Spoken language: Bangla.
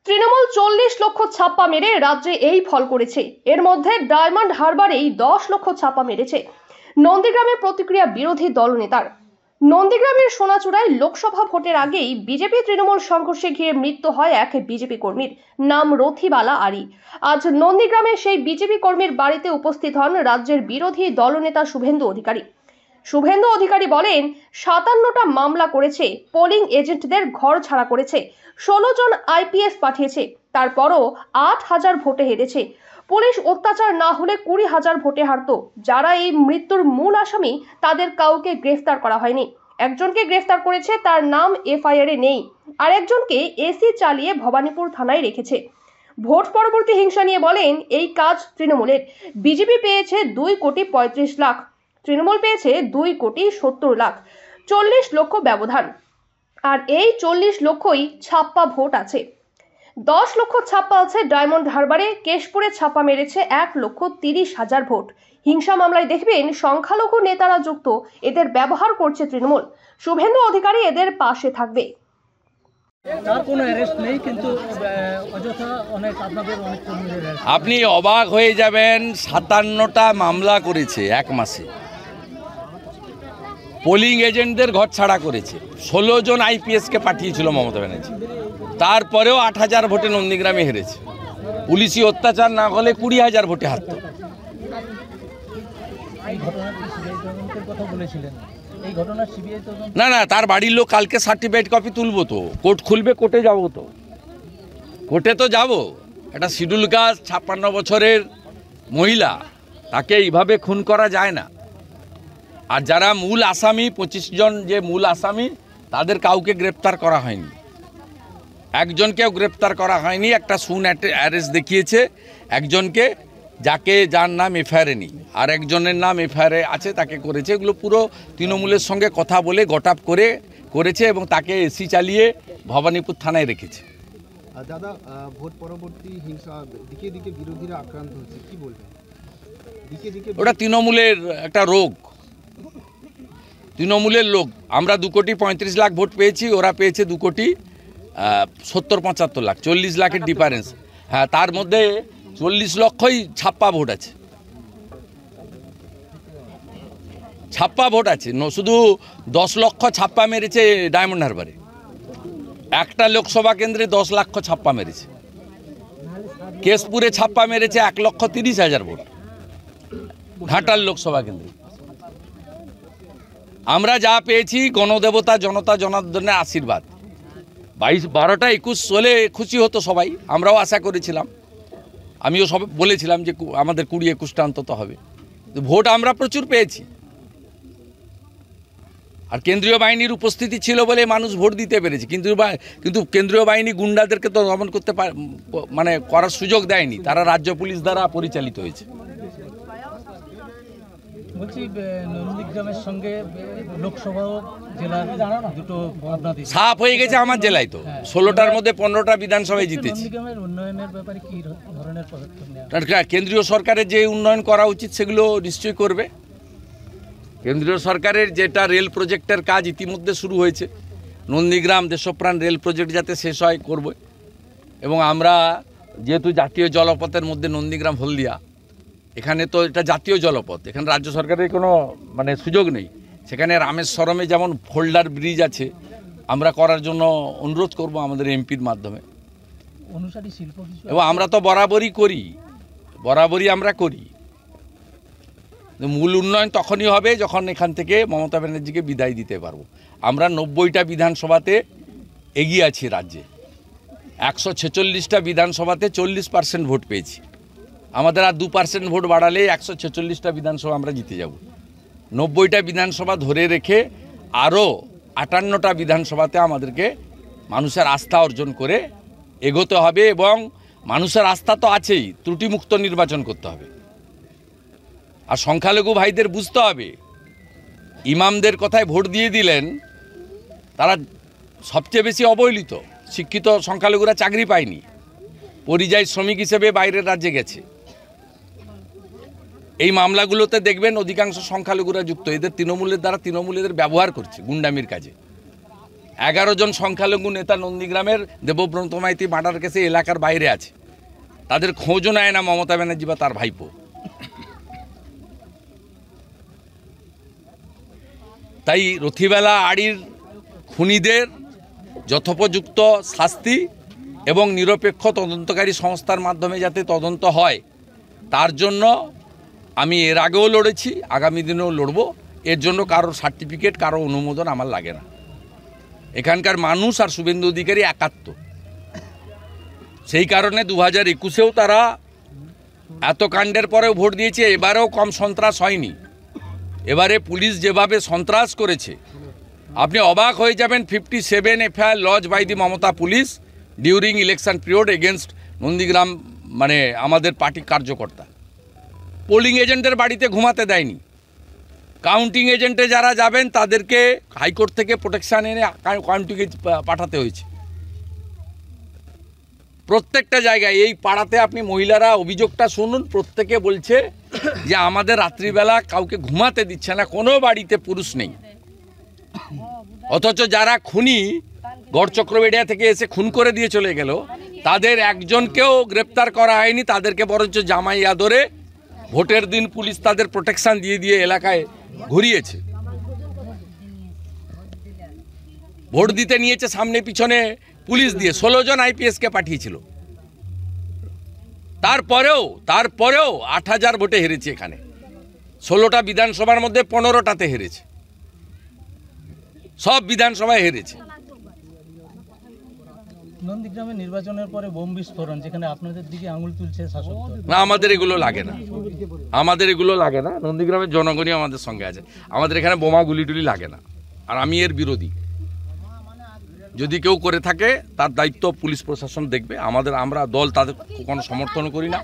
তৃণমূল 40 লক্ষ ছাপ্পা মেরে রাজ্যে এই ফল করেছে। এর মধ্যে ডায়মন্ড হারবারেই 10 লক্ষ ছাপ্পা মেরেছে। নন্দীগ্রামের প্রতিক্রিয়া বিরোধী দলনেতার। নন্দীগ্রামের সোনাচূড়ায় লোকসভা ভোটের আগেই বিজেপি তৃণমূল সংঘর্ষে ঘিরে মৃত্যু হয় এক বিজেপি কর্মীর, নাম রথিবালা আরি। আজ নন্দীগ্রামে সেই বিজেপি কর্মীর বাড়িতে উপস্থিত হন রাজ্যের বিরোধী দলনেতা শুভেন্দু অধিকারী। শুভেন্দু অধিকারী বলেন, 57টা মামলা করেছে, পোলিং এজেন্টদের ঘর ছাড়া করেছে, 16 জন আইপিএস পাঠিয়েছে, তারপরও 8,000 ভোটে হেরেছে। পুলিশ অত্যাচার না হলে 20,000 ভোটে হারতো। যারা এই মৃত্যুর মূল আসামি তাদের কাউকে গ্রেফতার করা হয়নি। একজনকে গ্রেফতার করেছে, তার নাম এফআইআরে নেই, আর একজনকে এসি চালিয়ে ভবানীপুর থানায় রেখেছে। ভোট পরবর্তী হিংসা নিয়ে বলেন, এই কাজ তৃণমূলের। বিজেপি পেয়েছে 2,35 লাখ, তৃণমূল পেয়েছে 2,70 লাখ, 40 লক্ষ ব্যবধান। আর এই 40 লক্ষই ছাপ্পা ভোট আছে। 10 লক্ষ ছাপ্পা আছে ডায়মন্ড হারবারে। কেশপুরে ছাপ্পা মেরেছে 1,30,000 ভোট। হিংসা মামলায় দেখবেন সংখ্যালঘু নেতারা যুক্ত, এদের ব্যবহার করছে তৃণমূল। শুভেন্দু অধিকারী এদের পাশে থাকবে। তার কোনো অ্যারেস্ট নেই, কিন্তু অযথা আপনাদের অনেক কর্মীদের আপনি অবাক হয়ে যাবেন। 57টা মামলা করেছে এক মাসে, পোলিং এজেন্টদের ঘর ছাড়া করেছে, 16 জন আইপিএসকে পাঠিয়েছিল মমতা ব্যানার্জি, তারপরেও 8,000 ভোটে নন্দীগ্রামে হেরেছে। পুলিশি অত্যাচার না হলে 20,000 ভোটে হারত। না না, তার বাড়ির লোক কালকে সার্টিফাইড কপি তুলবো তো, কোর্ট খুলবে, কোর্টে যাবো তো, কোর্টে তো যাবো। একটা শিডিউল কাস্ট 56 বছরের মহিলা, তাকে এইভাবে খুন করা যায় না। আর যারা মূল আসামি, 25 জন যে মূল আসামি, তাদের কাউকে গ্রেপ্তার করা হয়নি, একজনকেও গ্রেপ্তার করা হয়নি। একটা শুন অ্যারেস্ট দেখিয়েছে একজনকে, যার নাম এফআইআরে নেই, আর একজনের নাম এফআইআরে আছে, তাকে করেছে। এগুলো পুরো তৃণমূলের সঙ্গে কথা বলে গটাপ করেছে এবং তাকে এসি চালিয়ে ভবানীপুর থানায় রেখেছে। দাদা, ভোট পরবর্তী হিংসা দিকে দিকে বিরোধীরা আক্রান্ত হচ্ছে, কি বলবেন? ওটা তৃণমূলের একটা রোগ, তৃণমূলের লোক। আমরা 2,35 লাখ ভোট পেয়েছি, ওরা পেয়েছে 2,70-75 লাখ, 40 লাখের ডিফারেন্স। হ্যাঁ, তার মধ্যে 40 লক্ষই ছাপ্পা ভোট আছে, ছাপ্পা ভোট আছে। শুধু 10 লক্ষ ছাপ্পা মেরেছে ডায়মন্ড হারবারে, একটা লোকসভা কেন্দ্রে 10 লক্ষ ছাপ্পা মেরেছে। কেশপুরে ছাপ্পা মেরেছে 1,30,000 ভোট, ঘাটাল লোকসভা কেন্দ্রে। আমরা যা পেয়েছি গণদেবতা জনতা জনার্দনের আশীর্বাদ। 12টা 21 হলে খুশি হতো সবাই, আমরাও আশা করেছিলাম, আমিও সব বলেছিলাম যে আমাদের 20-21টা অন্তত হবে। ভোট আমরা প্রচুর পেয়েছি, আর কেন্দ্রীয় বাহিনীর উপস্থিতি ছিল বলে মানুষ ভোট দিতে পেরেছে। কিন্তু কেন্দ্রীয় বাহিনী গুন্ডাদেরকে তো দমন করতে করার সুযোগ দেয়নি, তারা রাজ্য পুলিশ দ্বারা পরিচালিত হয়েছে। বলছি, নন্দীগ্রামের সঙ্গে লোকসভা জেলার দুটো সাফ হয়ে গেছে আমার জেলায়। তো 16টার মধ্যে 15টা বিধানসভায় জিতেছি। নন্দীগ্রামের উন্নয়নের ব্যাপারে কি ধরনের পদক্ষেপ নেওয়া? কেন্দ্রীয় সরকারের যে উন্নয়ন করা উচিত সেগুলো নিশ্চয়ই করবে। কেন্দ্রীয় সরকারের যেটা রেল প্রজেক্টের কাজ ইতিমধ্যে শুরু হয়েছে, নন্দীগ্রাম দেশপ্রাণ রেল প্রজেক্ট যাতে শেষ হয় করবে। এবং আমরা যেহেতু জাতীয় জলপথের মধ্যে নন্দীগ্রাম হলদিয়া, এখানে তো এটা জাতীয় জলপথ, এখানে রাজ্য সরকারের কোনো সুযোগ নেই। সেখানে রামেশ্বরমে যেমন ফোল্ডার ব্রিজ আছে, আমরা করার জন্য অনুরোধ করব আমাদের এমপির মাধ্যমে। এবং আমরা তো বরাবরই আমরা করি। মূল উন্নয়ন তখনই হবে যখন এখান থেকে মমতা ব্যানার্জিকে বিদায় দিতে পারবো। আমরা 90টা বিধানসভাতে এগিয়ে আছি রাজ্যে, 146টা বিধানসভাতে 40% ভোট পেয়েছি। আমাদের আর 2% ভোট বাড়ালে 146টা বিধানসভা আমরা জিতে যাব। 90টা বিধানসভা ধরে রেখে আরও 58টা বিধানসভাতে আমাদেরকে মানুষের আস্থা অর্জন করে এগোতে হবে। এবং মানুষের আস্থা তো আছেই, ত্রুটিমুক্ত নির্বাচন করতে হবে। আর সংখ্যালঘু ভাইদের বুঝতে হবে, ইমামদের কথায় ভোট দিয়ে দিলেন, তারা সবচেয়ে বেশি অবহেলিত। শিক্ষিত সংখ্যালঘুরা চাকরি পায়নি, পরিযায়ী শ্রমিক হিসেবে বাইরের রাজ্যে গেছে। এই মামলাগুলোতে দেখবেন অধিকাংশ সংখ্যালঘুরা যুক্ত। এদের তৃণমূলের দ্বারা তৃণমূলীদের ব্যবহার করছে গুন্ডামির কাজে। 11 জন সংখ্যালঘু নেতা নন্দীগ্রামের দেবব্রত মাইতি মার্ডার কেসে এলাকার বাইরে আছে, তাদের খোঁজও নেয় না মমতা ব্যানার্জি বা তার ভাইপো। তাই রথীবেলা আড়ির খুনিদের যথোপযুক্ত শাস্তি এবং নিরপেক্ষ তদন্তকারী সংস্থার মাধ্যমে যাতে তদন্ত হয়, তার জন্য আমি এর আগেও লড়েছি, আগামী দিনেও লড়ব। এর জন্য কারোর সার্টিফিকেট, কারো অনুমোদন আমার লাগে না। এখানকার মানুষ আর শুভেন্দু অধিকারী একাত্ম। সেই কারণে 2021-এও তারা এত কাণ্ডের পরেও ভোট দিয়েছে। এবারেও কম সন্ত্রাস হয়নি। এবারে পুলিশ যেভাবে সন্ত্রাস করেছে আপনি অবাক হয়ে যাবেন। 57 FIR lodge by the Mamata police during election period against Nandigram মানে আমাদের পার্টি কার্যকর্তা। পোলিং এজেন্টের বাড়িতে ঘুমাতে দেয়নি। কাউন্টিং এজেন্টে যারা যাবেন তাদেরকে হাইকোর্ট থেকে প্রোটেকশন এনে কাউন্টিংয়ে পাঠাতে হয়েছে। প্রত্যেকটা জায়গায় এই পাড়াতে আপনি মহিলারা অভিযোগটা শুনুন, প্রত্যেকে বলছে যে আমাদের রাত্রিবেলা কাউকে ঘুমাতে দিচ্ছে না, কোনো বাড়িতে পুরুষ নেই। অথচ যারা খুনি গড়চক্রবেড়িয়া থেকে এসে খুন করে দিয়ে চলে গেল, তাদের একজনকেও গ্রেপ্তার করা হয়নি। তাদেরকে বরঞ্চ জামাই আদরে ভোটের দিন পুলিশ তাদের প্রোটেকশন দিয়ে দিয়ে এলাকায় ঘুরিয়েছে। ভোট দিতে নিয়েছে সামনে পিছনে পুলিশ দিয়ে 16 জন আইপিএসকে পাঠিয়েছিল। তারপরেও 8000 ভোটে হেরেছে। এখানে 16টা বিধানসভার মধ্যে 15টাতে হেরেছে, সব বিধানসভায় হেরেছে। নন্দীগ্রামে নির্বাচনের পরে বোম বিস্ফোরণ, যেখানে আপনাদের দিকে আঙুল তুলছে শাসক দল। না, আমাদের এগুলো লাগে না, আমাদের এগুলো লাগে না। নন্দীগ্রামের জনগণই আমাদের সঙ্গে আছে, আমাদের এখানে বোমা গুলি টুলি লাগে না। আর আমি এর বিরোধী। যদি কেউ করে থাকে তার দায়িত্ব পুলিশ প্রশাসন দেখবে। আমরা দল তাদের কোনো সমর্থন করি না।